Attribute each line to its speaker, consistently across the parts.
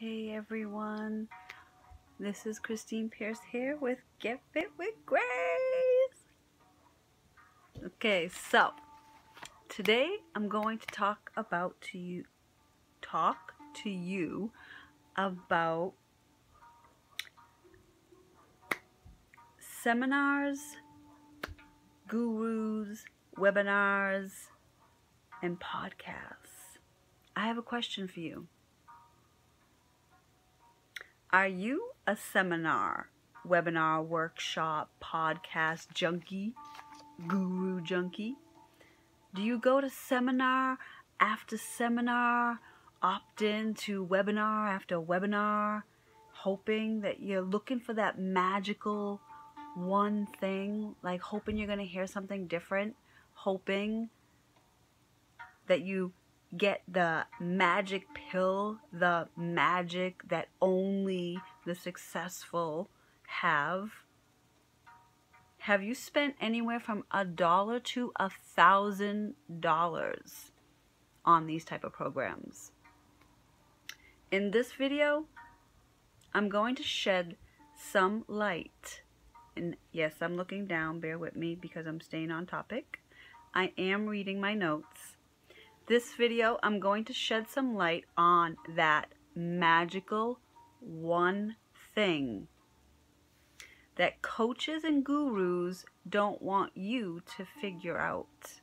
Speaker 1: Hey everyone, this is Christine Pierce here with Get Fit with Grace. Okay, so today I'm going to talk to you about seminars, gurus, webinars, and podcasts. I have a question for you. Are you a seminar, webinar, workshop, podcast junkie, guru junkie? Do you go to seminar after seminar, opt in to webinar after webinar, hoping that you're looking for that magical one thing, like hoping you're going to hear something different, hoping that you get the magic pill, the magic that only the successful have? Have you spent anywhere from $1 to $1,000 on these type of programs? In this video, I'm going to shed some light. And yes, I'm looking down, bear with me because I'm staying on topic. I am reading my notes. This video, I'm going to shed some light on that magical one thing that coaches and gurus don't want you to figure out.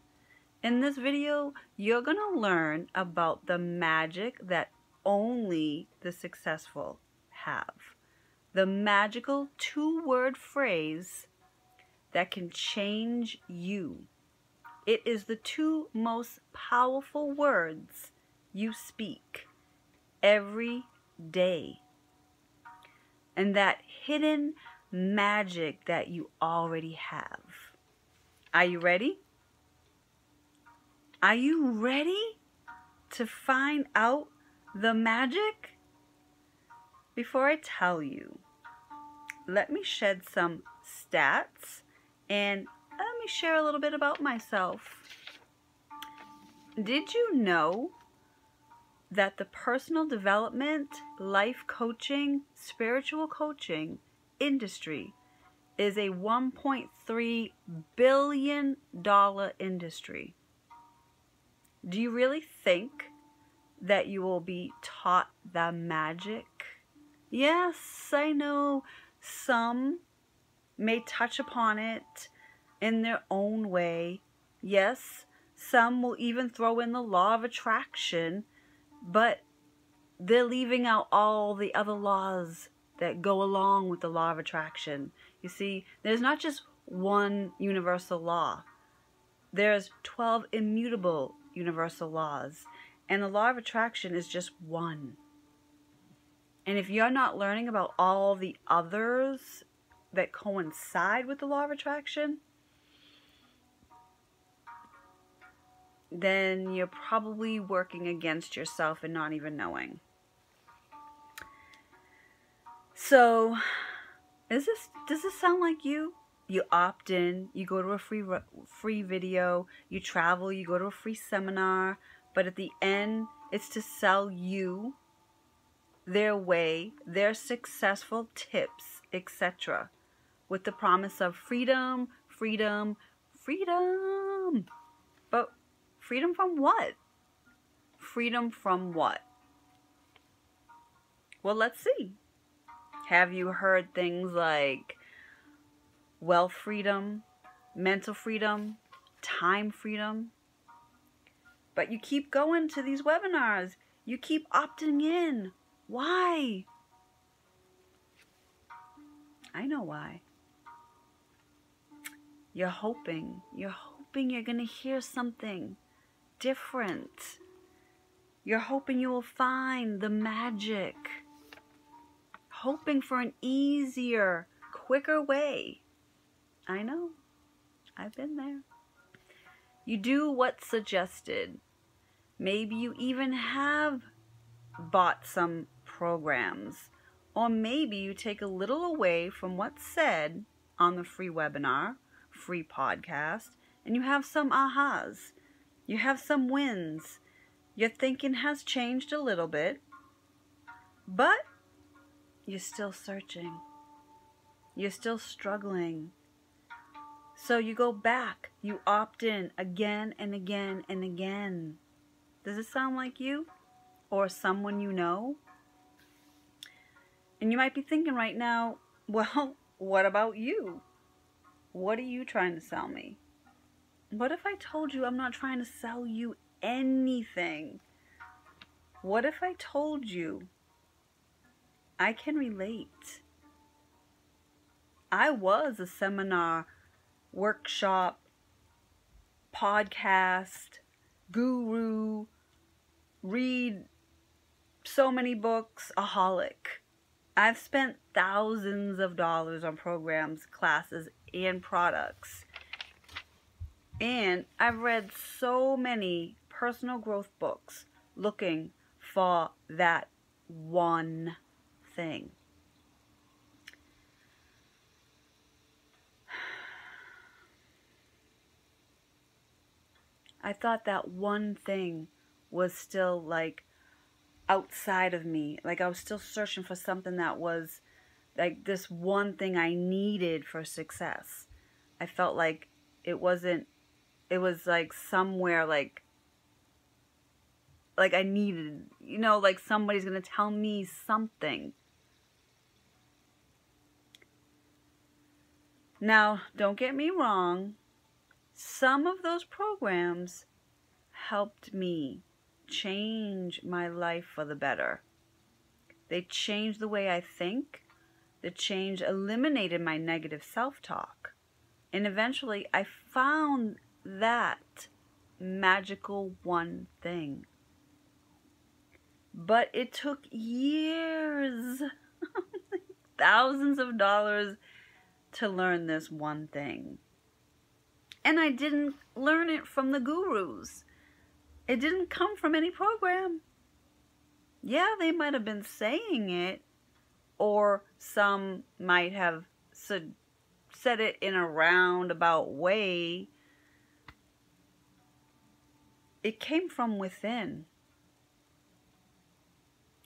Speaker 1: In this video, you're going to learn about the magic that only the successful have. The magical two-word phrase that can change you. It is the two most powerful words you speak every day. And that hidden magic that you already have. Are you ready? Are you ready to find out the magic? Before I tell you, let me shed some stats and let me share a little bit about myself. Did you know that the personal development, life coaching, spiritual coaching industry is a $1.3 billion industry? Do you really think that you will be taught the magic? Yes, I know some may touch upon it in their own way. Yes, some will even throw in the law of attraction, but they're leaving out all the other laws that go along with the law of attraction. You see, there's not just one universal law. There's 12 immutable universal laws, and the law of attraction is just one. And if you're not learning about all the others that coincide with the law of attraction, then you're probably working against yourself and not even knowing. So, does this sound like you? You opt in, you go to a free video, you travel, you go to a free seminar, but at the end, it's to sell you their way, their successful tips, etc., with the promise of freedom, freedom, freedom. But freedom from what? Freedom from what? Well, let's see. Have you heard things like wealth freedom, mental freedom, time freedom? But you keep going to these webinars. You keep opting in. Why? I know why. You're hoping you're going to hear something different. You're hoping you will find the magic. Hoping for an easier, quicker way. I know. I've been there. You do what's suggested. Maybe you even have bought some programs. Or maybe you take a little away from what's said on the free webinar, free podcast, and you have some ahas. You have some wins. Your thinking has changed a little bit. But you're still searching. You're still struggling. So you go back. You opt in again and again and again. Does it sound like you? Or someone you know? And you might be thinking right now, well, what about you? What are you trying to sell me? What if I told you I'm not trying to sell you anything? What if I told you I can relate? I was a seminar, workshop, podcast, guru, read so many books, aholic. I've spent thousands of dollars on programs, classes, and products. And I've read so many personal growth books looking for that one thing. I thought that one thing was still like outside of me. Like I was still searching for something that was like this one thing I needed for success. I felt like it was like somewhere like I needed, you know, like somebody's going to tell me something. Now, don't get me wrong. Some of those programs helped me change my life for the better. They changed the way I think. The change eliminated my negative self-talk. And eventually I found that magical one thing. But it took years, thousands of dollars to learn this one thing. And I didn't learn it from the gurus. It didn't come from any program. Yeah, they might have been saying it, or some might have said it in a roundabout way. It came from within.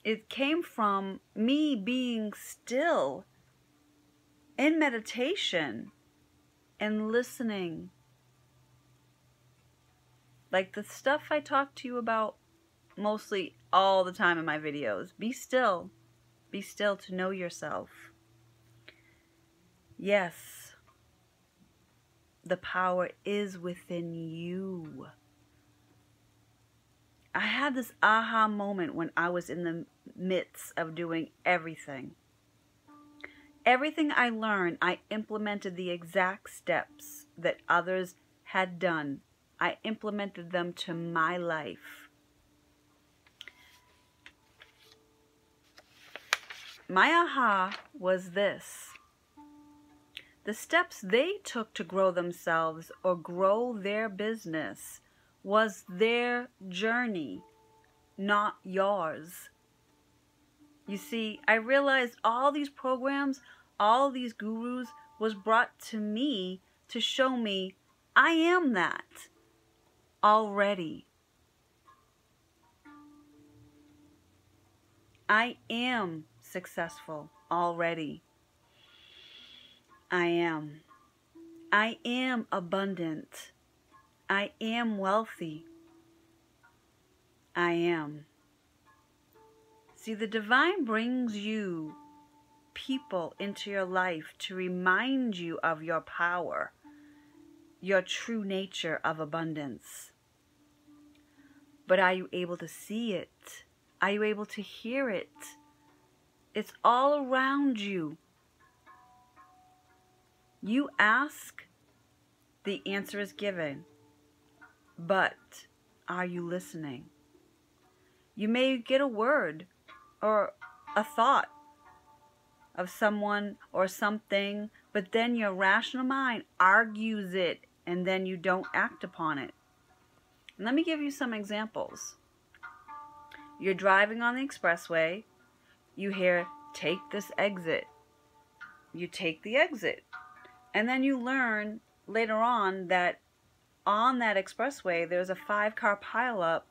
Speaker 1: It came from me being still in meditation and listening. Like the stuff I talk to you about mostly all the time in my videos. Be still. Be still to know yourself. Yes, the power is within you. I had this aha moment when I was in the midst of doing everything. Everything I learned, I implemented the exact steps that others had done. I implemented them to my life. My aha was this. The steps they took to grow themselves or grow their business was their journey, not yours. You see, I realized all these programs, all these gurus was brought to me to show me I am that already. I am successful already. I am. I am abundant. I am wealthy. I am. See, the divine brings you people into your life to remind you of your power, your true nature of abundance. But are you able to see it? Are you able to hear it? It's all around you. You ask, the answer is given. But are you listening? You may get a word or a thought of someone or something, but then your rational mind argues it and then you don't act upon it. And let me give you some examples. You're driving on the expressway. You hear, take this exit. You take the exit. And then you learn later on that expressway, there's a 5-car pileup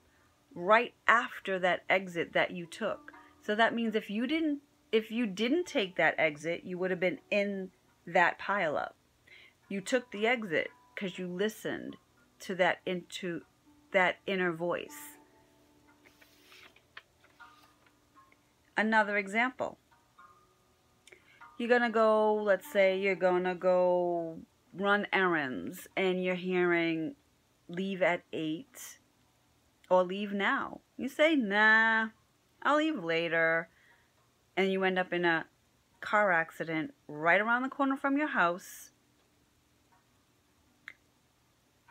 Speaker 1: right after that exit that you took. So that means if you didn't take that exit, you would have been in that pileup. You took the exit because you listened to that inner voice. Another example. You're going to go, let's say you're going to go run errands and you're hearing leave at 8 or leave now. You say, nah, I'll leave later. And you end up in a car accident right around the corner from your house.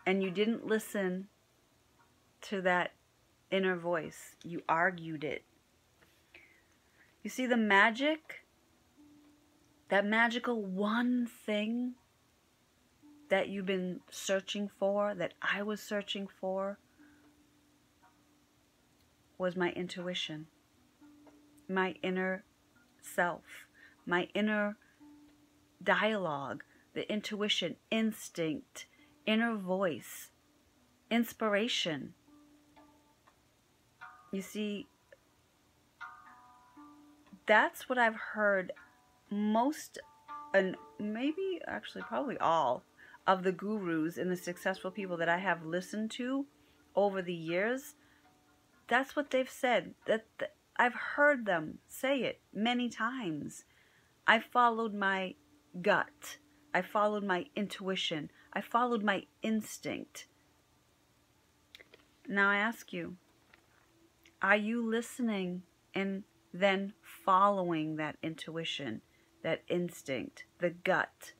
Speaker 1: And you didn't listen to that inner voice. You argued it. You see the magic? That magical one thing that you've been searching for, that I was searching for, was my intuition, my inner self, my inner dialogue, the intuition, instinct, inner voice, inspiration. You see, that's what I've heard most, and maybe actually probably all of the gurus and the successful people that I have listened to over the years. That's what they've said. I've heard them say it many times. I followed my gut. I followed my intuition. I followed my instinct. Now I ask you, are you listening and then following that intuition, that instinct, the gut?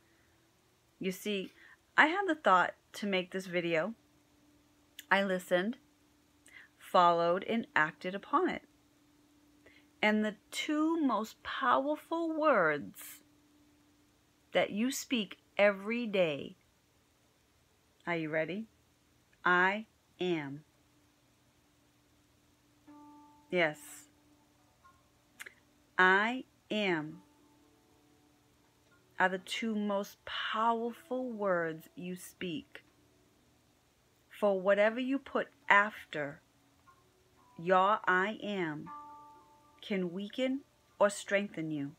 Speaker 1: You see, I had the thought to make this video. I listened, followed, and acted upon it. And the two most powerful words that you speak every day, are you ready? I am. Yes. I am are the two most powerful words you speak. For whatever you put after your I am can weaken or strengthen you.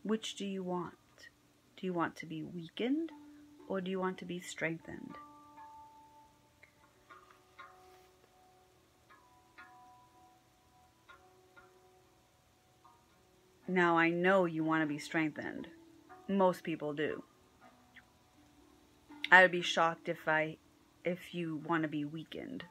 Speaker 1: Which do you want? Do you want to be weakened or do you want to be strengthened? Now I know you want to be strengthened. Most people do. I would be shocked if you want to be weakened.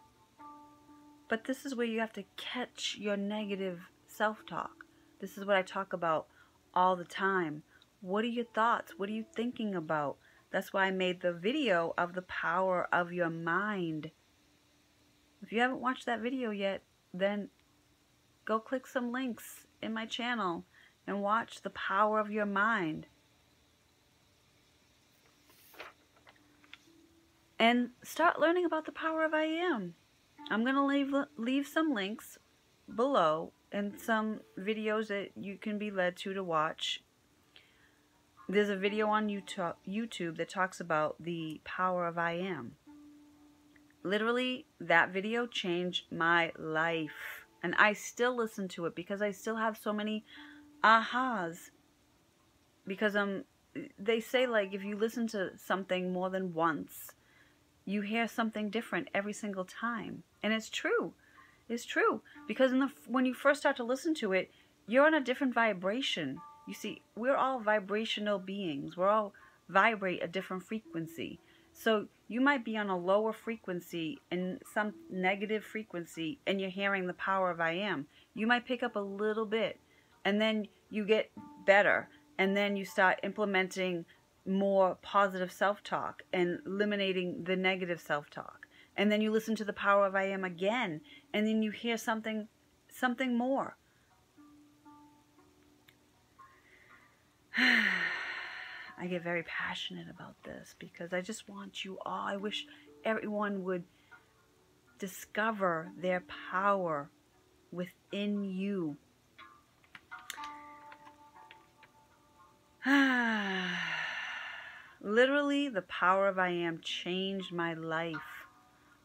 Speaker 1: But this is where you have to catch your negative self-talk. This is what I talk about all the time. What are your thoughts? What are you thinking about? That's why I made the video of the power of your mind. If you haven't watched that video yet, then go click some links in my channel and watch the power of your mind. And start learning about the power of I am. I'm going to leave some links below and some videos that you can be led to watch. There's a video on YouTube that talks about the power of I am. Literally, that video changed my life. And I still listen to it because I still have so many ahas. Because they say, like, if you listen to something more than once, you hear something different every single time. And it's true. It's true. Because when you first start to listen to it, you're on a different vibration. You see, we're all vibrational beings. We're all vibrate a different frequency. So you might be on a lower frequency and some negative frequency, and you're hearing the power of I am. You might pick up a little bit, and then you get better, and then you start implementing more positive self-talk and eliminating the negative self-talk. And then you listen to the power of I am again, and then you hear something more. I get very passionate about this because I just want you all, I wish everyone would discover their power within you. Literally, the power of I am changed my life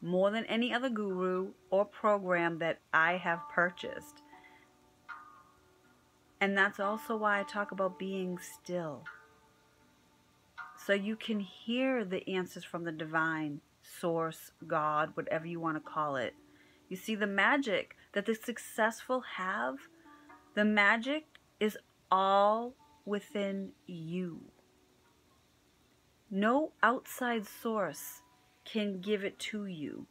Speaker 1: more than any other guru or program that I have purchased. And that's also why I talk about being still. So you can hear the answers from the divine source, God, whatever you want to call it. You see, the magic that the successful have, the magic is all within you. No outside source can give it to you.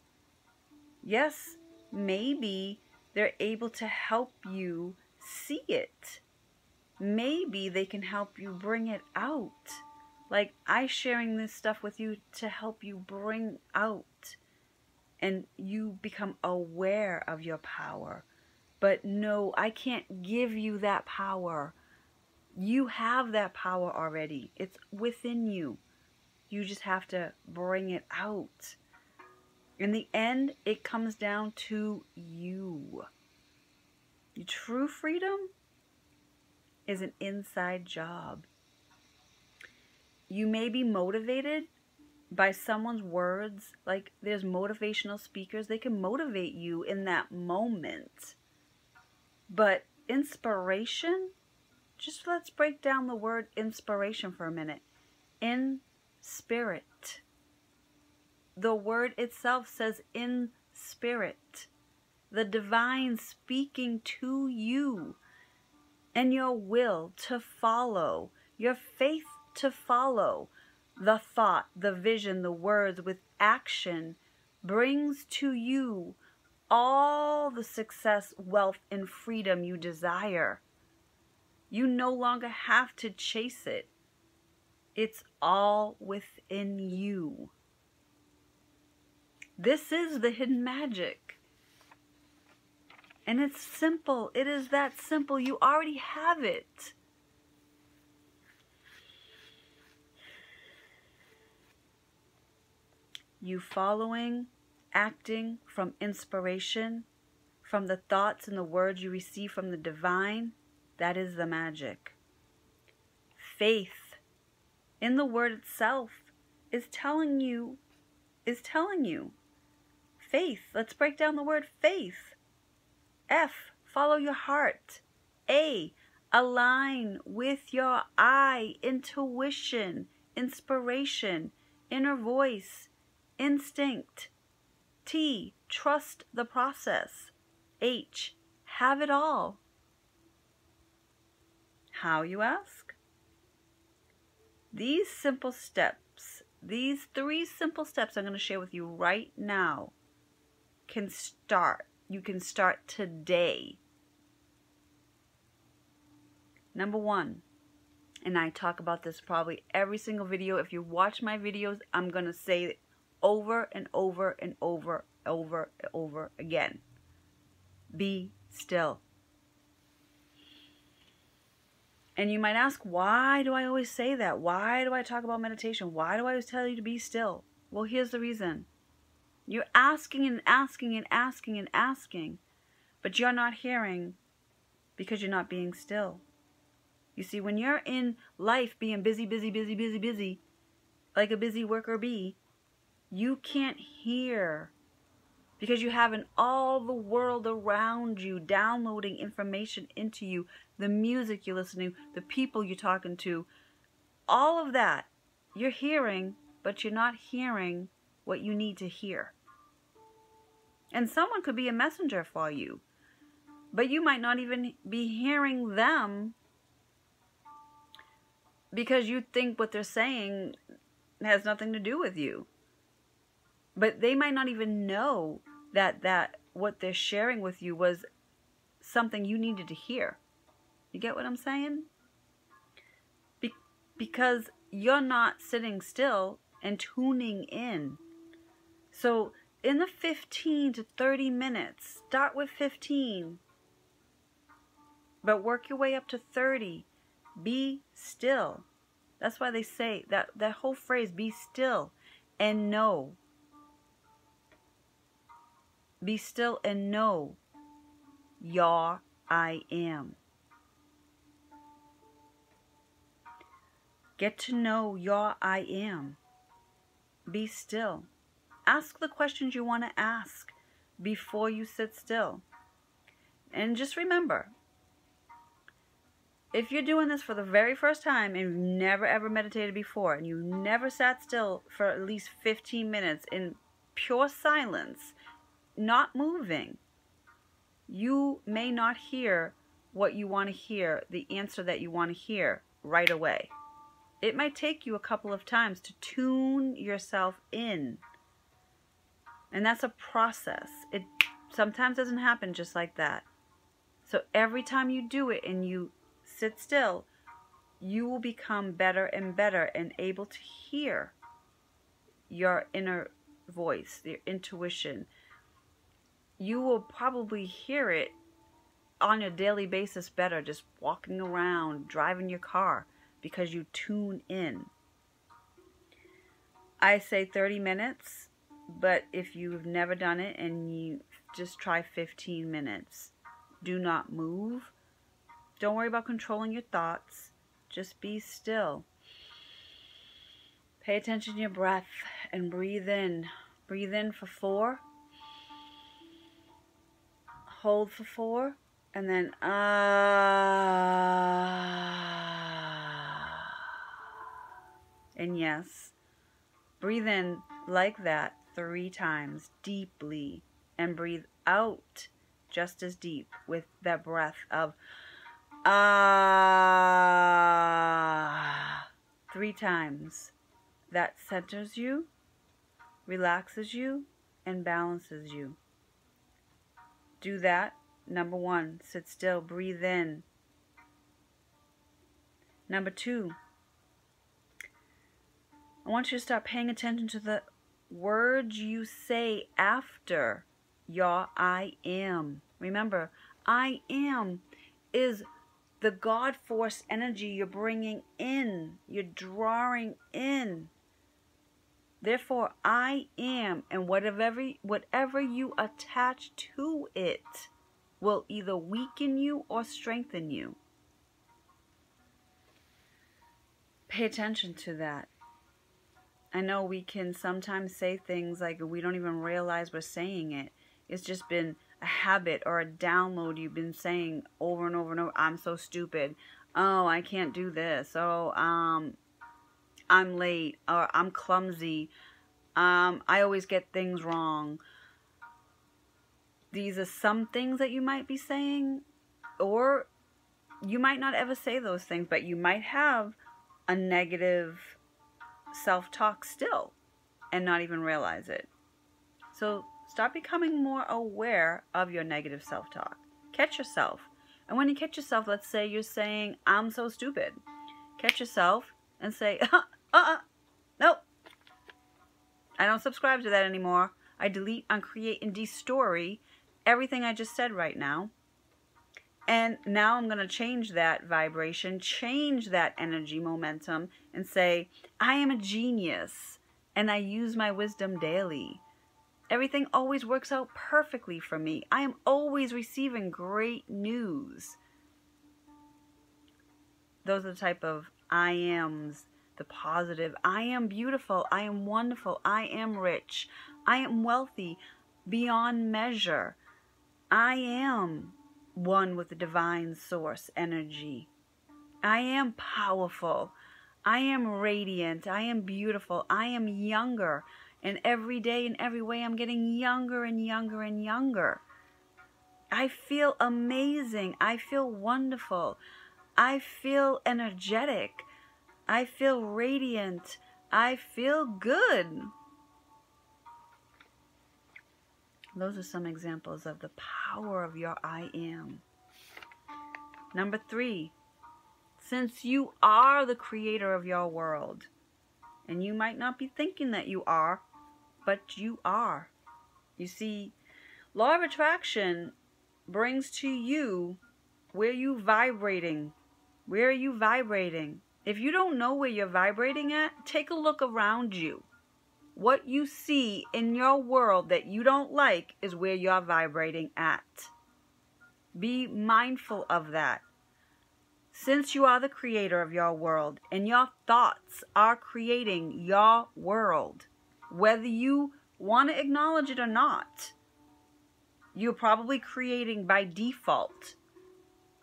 Speaker 1: Yes, maybe they're able to help you see it. Maybe they can help you bring it out. Like I sharing this stuff with you to help you bring out and you become aware of your power. But no, I can't give you that power. You have that power already. It's within you. You just have to bring it out. In the end, it comes down to you. Your true freedom is an inside job. You may be motivated by someone's words. Like there's motivational speakers. They can motivate you in that moment. But inspiration, just let's break down the word inspiration for a minute. In spirit. The word itself says in spirit. The divine speaking to you. And your will to follow. Your faith to follow. The thought, the vision, the words with action brings to you all the success, wealth, and freedom you desire. You no longer have to chase it. It's all within you. This is the hidden magic. And it's simple. It is that simple. You already have it. You following, acting from inspiration, from the thoughts and the words you receive from the divine, that is the magic. Faith in the word itself is telling you. Faith. Let's break down the word faith. F, follow your heart. A, align with your I, intuition, inspiration, inner voice, instinct. T, trust the process. H, have it all. How, you ask? These simple steps, these 3 simple steps I'm going to share with you right now can start. You can start today. Number 1, and I talk about this probably every single video. If you watch my videos, I'm going to say it over and over and over again. Be still. And you might ask, why do I always say that? Why do I talk about meditation? Why do I always tell you to be still? Well, here's the reason. You're asking and asking and asking and asking, but you're not hearing because you're not being still. You see, when you're in life being busy, like a busy worker bee, you can't hear because you haven't all the world around you downloading information into you, the music you're listening to, the people you're talking to, all of that you're hearing, but you're not hearing what you need to hear. And someone could be a messenger for you, but you might not even be hearing them because you think what they're saying has nothing to do with you. But they might not even know that what they're sharing with you was something you needed to hear. You get what I'm saying? Because you're not sitting still and tuning in. So in the 15 to 30 minutes, start with 15, but work your way up to 30. Be still. That's why they say that whole phrase, be still and know. Be still and know your I am. Get to know your I am. Be still. Ask the questions you want to ask before you sit still. And just remember, If you're doing this for the very first time and you've never ever meditated before, and you never sat still for at least 15 minutes in pure silence, not moving, you may not hear what you want to hear, the answer that you want to hear right away. It might take you a couple of times to tune yourself in. And that's a process. It sometimes doesn't happen just like that. So every time you do it and you sit still, you will become better and better and able to hear your inner voice, your intuition. You will probably hear it on a daily basis better, just walking around, driving your car, because you tune in. I say 30 minutes, but if you've never done it and you just try 15 minutes, do not move. Don't worry about controlling your thoughts. Just be still. Pay attention to your breath and breathe in. Breathe in for 4. Hold for 4. And then and yes, breathe in like that 3 times deeply, and breathe out just as deep with that breath of 3 times. That centers you, relaxes you, and balances you. Do that. Number 1, sit still, breathe in. Number 2, I want you to start paying attention to the words you say after your I am. Remember, I am is the God force energy you're bringing in, you're drawing in. Therefore, I am, and whatever you attach to it will either weaken you or strengthen you. Pay attention to that. I know we can sometimes say things like we don't even realize we're saying it. It's just been a habit or a download you've been saying over and over and over. I'm so stupid. Oh, I can't do this. Oh, I'm late, or I'm clumsy. I always get things wrong. These are some things that you might be saying, or you might not ever say those things, but you might have a negative self-talk still and not even realize it. So start becoming more aware of your negative self-talk. Catch yourself. And when you catch yourself, let's say you're saying, I'm so stupid. Catch yourself and say, nope. I don't subscribe to that anymore. I delete, uncreate, and destory everything I just said right now. And now I'm going to change that vibration, change that energy momentum, and say, I am a genius, and I use my wisdom daily. Everything always works out perfectly for me. I am always receiving great news. Those are the type of I ams, the positive. I am beautiful. I am wonderful. I am rich. I am wealthy beyond measure. I am one with the divine source energy. I am powerful. I am radiant. I am beautiful. I am younger. And every day in every way I'm getting younger and younger and younger. I feel amazing. I feel wonderful. I feel energetic. I feel radiant. I feel good. Those are some examples of the power of your I am. Number 3, since you are the creator of your world, and you might not be thinking that you are, but you are. You see, law of attraction brings to you where you vibrating. Where are you vibrating? If you don't know where you're vibrating at, take a look around you. What you see in your world that you don't like is where you're vibrating at. Be mindful of that. Since you are the creator of your world and your thoughts are creating your world, whether you want to acknowledge it or not, you're probably creating by default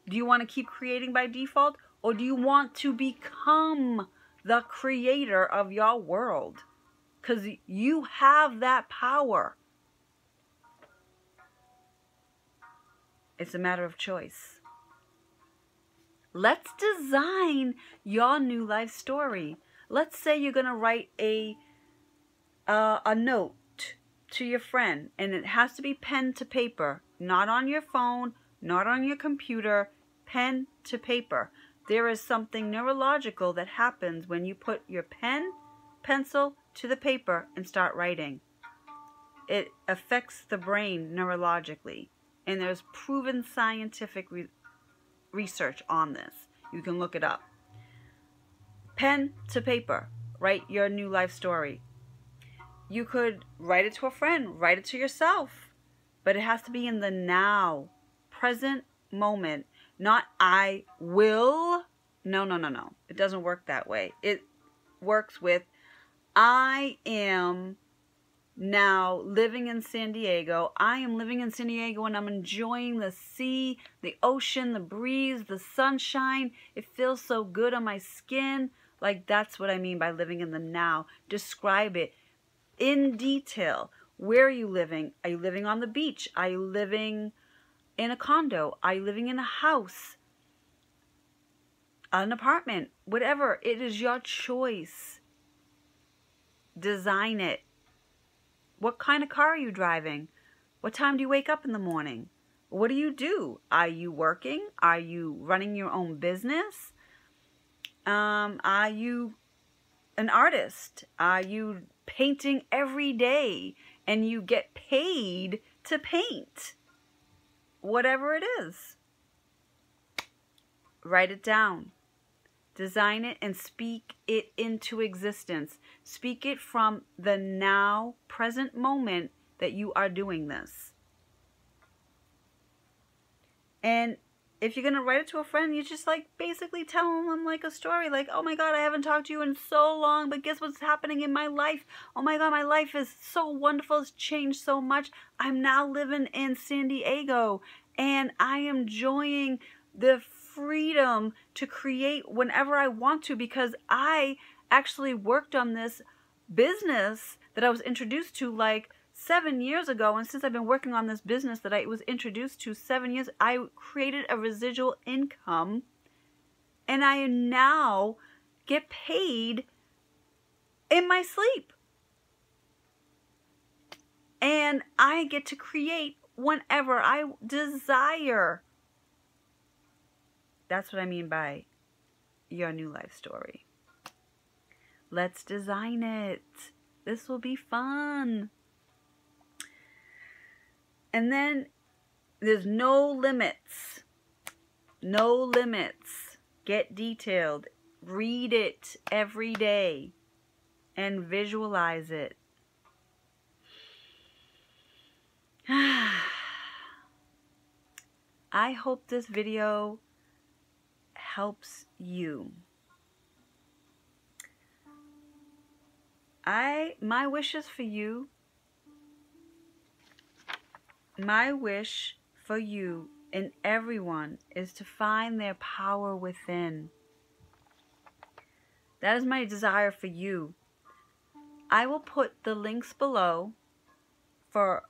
Speaker 1: Do you want to keep creating by default? Or do you want to become the creator of your world? Because you have that power. It's a matter of choice. Let's design your new life story. Let's say you're going to write a note to your friend, and it has to be pen to paper, not on your phone, not on your computer, pen to paper. There is something neurological that happens when you put your pencil to the paper and start writing. It affects the brain neurologically, and there's proven scientific research on this. You can look it up. Pen to paper. Write your new life story. You could write it to a friend, write it to yourself, but it has to be in the now, present moment, not I will. No. It doesn't work that way. It works with I am now living in San Diego. I am living in San Diego and I'm enjoying the sea, the ocean, the breeze, the sunshine. It feels so good on my skin. Like, that's what I mean by living in the now. Describe it in detail. Where are you living? Are you living on the beach? Are you living in a condo? Are you living in a house? An apartment? Whatever. It is your choice. Design it. What kind of car are you driving? What time do you wake up in the morning? What do you do? Are you working? Are you running your own business? Are you an artist? Are you painting every day and you get paid to paint? Whatever it is. Write it down. Design it and speak it into existence. Speak it from the now, present moment that you are doing this. And if you're going to write it to a friend, you just like basically tell them like a story. Like, oh my God, I haven't talked to you in so long, but guess what's happening in my life? Oh my God, my life is so wonderful. It's changed so much. I'm now living in San Diego and I am enjoying the freedom to create whenever I want to, because I actually worked on this business that I was introduced to like 7 years ago. And since I've been working on this business that I was introduced to 7 years, I created a residual income and I now get paid in my sleep. And I get to create whenever I desire. That's what I mean by your new life story. Let's design it. This will be fun. And then there's no limits. No limits. Get detailed. Read it every day and visualize it. I hope this video helps you. My wishes for you, my wish for you and everyone is to find their power within. That is my desire for you. I will put the links below for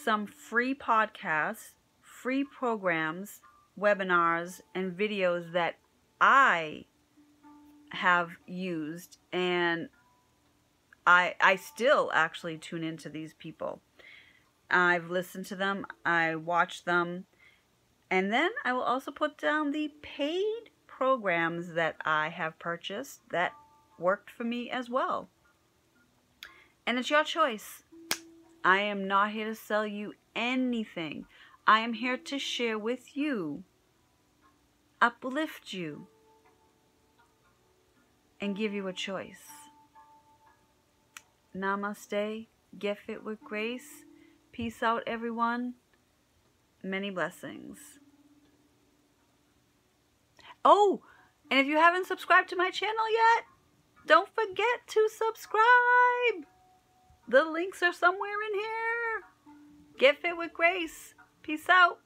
Speaker 1: some free podcasts, free programs, webinars, and videos that I have used, and I still actually tune into these people. I've listened to them, I watched them, and then I will also put down the paid programs that I have purchased that worked for me as well. And it's your choice. I am not here to sell you anything. I am here to share with you, uplift you, and give you a choice. Namaste. Get fit with grace. Peace out, everyone. Many blessings. Oh, and if you haven't subscribed to my channel yet, don't forget to subscribe. The links are somewhere in here. Get fit with grace. Peace out.